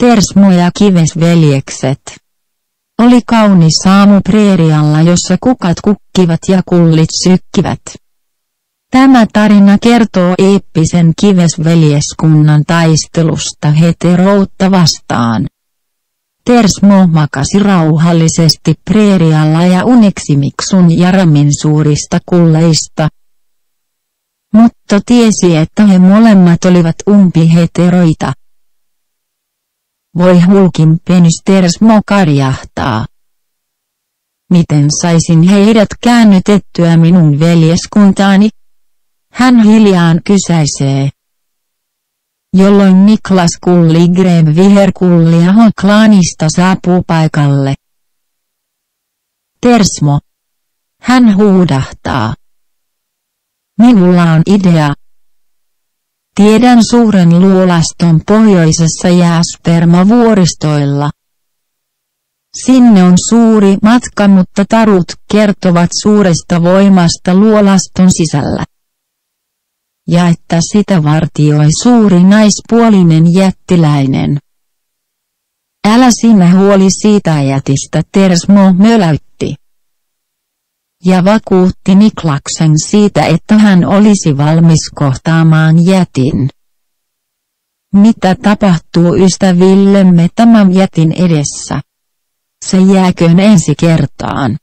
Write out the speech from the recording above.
Tersmo ja Kivesveljekset. Oli kaunis aamu preerialla, jossa kukat kukkivat ja kullit sykkivät. Tämä tarina kertoo eeppisen Kivesveljeskunnan taistelusta heteroutta vastaan. Tersmo makasi rauhallisesti preerialla ja uneksi Miksun ja Ramin suurista kulleista. Mutta tiesi, että he molemmat olivat umpiheteroita. Voi hulkin penis, Tersmo karjahtaa. Miten saisin heidät käännytettyä minun veljeskuntaani? Hän hiljaan kysäisee. Jolloin Niklas Kulligrev viherkulliahon klaanista saapuu paikalle. Tersmo. Hän huudahtaa. Minulla on idea. Tiedän suuren luolaston pohjoisessa Jääsperma-vuoristoilla. Sinne on suuri matka, mutta tarut kertovat suuresta voimasta luolaston sisällä. Ja että sitä vartioi suuri naispuolinen jättiläinen. Älä sinä huoli siitä jätistä, Tersmo möläytti. Ja vakuutti Niklaksen siitä, että hän olisi valmis kohtaamaan jätin. Mitä tapahtuu ystävillemme tämän jätin edessä? Se jääköön ensi kertaan.